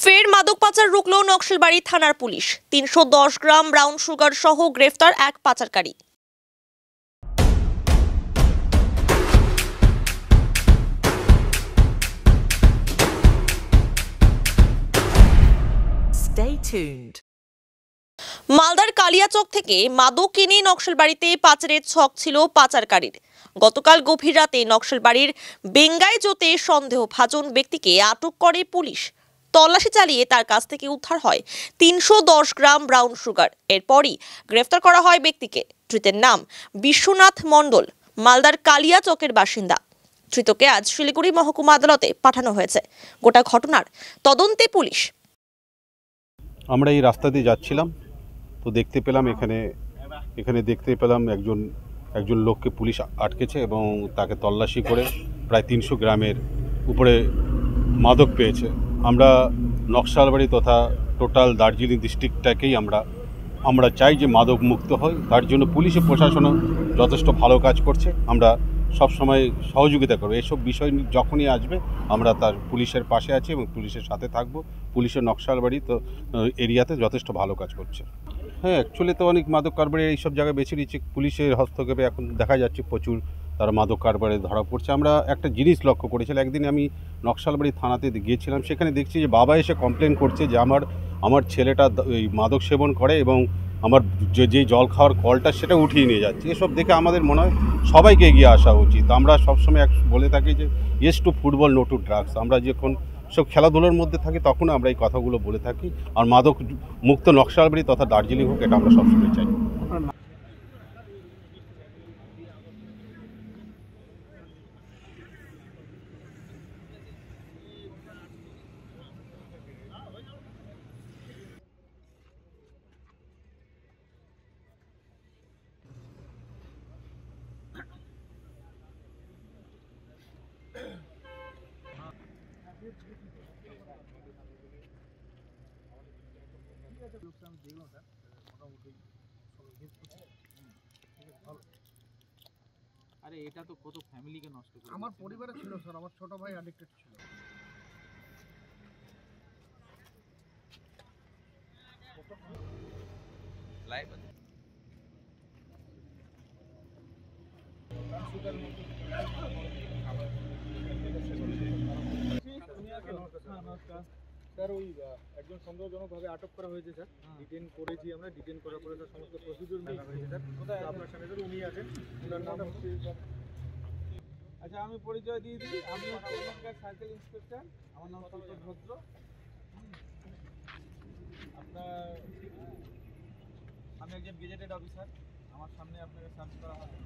ফের মাদক পাচার রুখল নকশালবাড়ি থানার পুলিশ। ৩১০ গ্রাম ব্রাউন সুগার সহ গ্রেফতার এক পাচারকারী। Stay tuned. মালদার কালিয়াচক থেকে মাদক কিনে নকশালবাড়িতে পাচারের ছক ছিল পাচারকারীর। গতকাল গভীর রাতে নকশালবাড়ির বেঙ্গাইজোতে সন্দেহভাজন ব্যক্তিকে আটক করে পুলিশ। তল্লাশি চালিয়ে তার কাছ থেকে উদ্ধার হয় ৩১০ গ্রাম ব্রাউন সুগার। এরপরই গ্রেফতার করা হয় ব্যক্তিকে। ধৃতের নাম বিশ্বনাথ মণ্ডল, মালদার কালিয়াচকের বাসিন্দা। ধৃতকে আজ শিলিগুড়ি মহকুমা আদালতে পাঠানো হয়েছে। গোটা ঘটনার তদন্তে পুলিশ। আমরা এই রাস্তা দিয়ে যাচ্ছিলাম, তো দেখতে পেলাম এখানে দেখতে পেলাম একজন লোককে পুলিশ আটকেছে এবং তাকে তল্লাশি করে প্রায় ৩০০ গ্রামের উপরে মাদক পেয়েছে। আমরা নকশালবাড়ি তথা টোটাল দার্জিলিং ডিস্ট্রিক্টটাকেই আমরা চাই যে মাদক মুক্ত হয়। তার জন্য পুলিশ ও প্রশাসনও যথেষ্ট ভালো কাজ করছে। আমরা সবসময় সহযোগিতা করবো। এসব বিষয় যখনই আসবে আমরা তার পুলিশের পাশে আছি এবং পুলিশের সাথে থাকবো। পুলিশের নকশালবাড়ি তো এরিয়াতে যথেষ্ট ভালো কাজ করছে। হ্যাঁ, অ্যাকচুয়ালি তো অনেক মাদক কারবারি এইসব জায়গায় বেছে নিচ্ছে। পুলিশের হস্তক্ষেপে এখন দেখা যাচ্ছে প্রচুর তারা মাদক কারবারে ধরা পড়ছে। আমরা একটা জিনিস লক্ষ্য করেছিলাম, একদিন আমি নকশালবাড়ি থানাতে গিয়েছিলাম, সেখানে দেখছি যে বাবা এসে কমপ্লেন করছে যে আমার ছেলেটা এই মাদক সেবন করে এবং আমার যে জল খাওয়ার কলটা সেটা উঠিয়ে নিয়ে যাচ্ছে। এসব দেখে আমাদের মনে হয় সবাইকে এগিয়ে আসা উচিত। আমরা সবসময় বলে থাকি যে yes to football, no to drugs. আমরা যখন সব খেলাধুলার মধ্যে থাকি তখন আমরা এই কথাগুলো বলে থাকি। আর মাদক মুক্ত নকশালবাড়ি তথা দার্জিলিং হোক, এটা আমরা সবসময় চাই। আরে এটা তো কত ফ্যামিলিকে নষ্ট করে। আমার পরিবারে ছিল স্যার, আমার ছোট ভাই অ্যাডিক্টেড ছিল। লাইভ আছে। স্যার ওই একজন সন্দেহজনকভাবে আটক করা হয়েছে স্যার। ডিটেন করেছি আমরা। ডিটেন করার পরে স্যার সমস্ত প্রসিডিউর মেনে হয়েছে স্যার। আপনার সামনে স্যার উনি আছেন, ওনার নাম হচ্ছে। আচ্ছা, আমি পরিচয় দিয়ে দিই। আমি হচ্ছে এখানকার সার্কেল ইন্সপেক্টর। আমার নাম সন্তোষ ভদ্র। আমি একজন গেজেটেড অফিসার। আমার সামনে আপনাকে সার্চ করা হবে।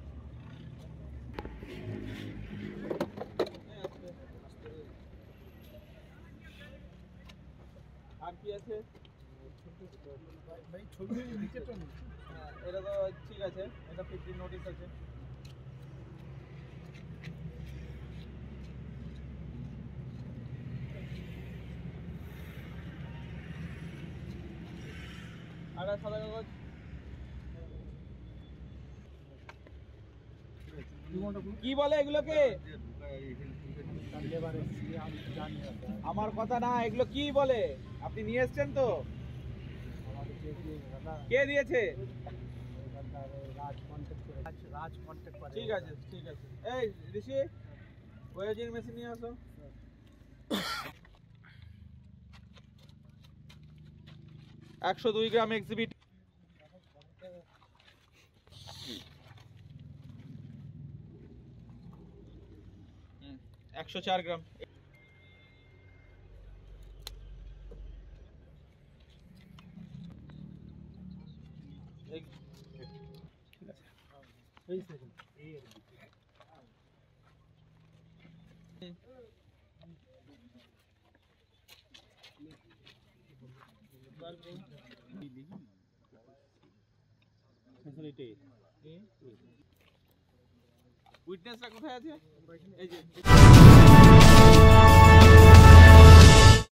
আর কি আছে? ভাই ছবি নিচে তো নেই। হ্যাঁ, এটা তো ঠিক আছে। এটা 15 নোটিশ আছে। আর সাদা কাগজ। কি বলে এগুলোকে? আমার কথা না, এগুলো কি বলে? আপনি নিয়ে এসছেন তো? কে দিয়েছে? ঠিক আছে, ঠিক আছে। এই ঋষি, ওয়েজিং মেশিন নিয়ে আসো। একশো 2 গ্রাম এক্সিবিট। 104 গ্রাম। উইটনেসটা কোথায় আছে? এই যে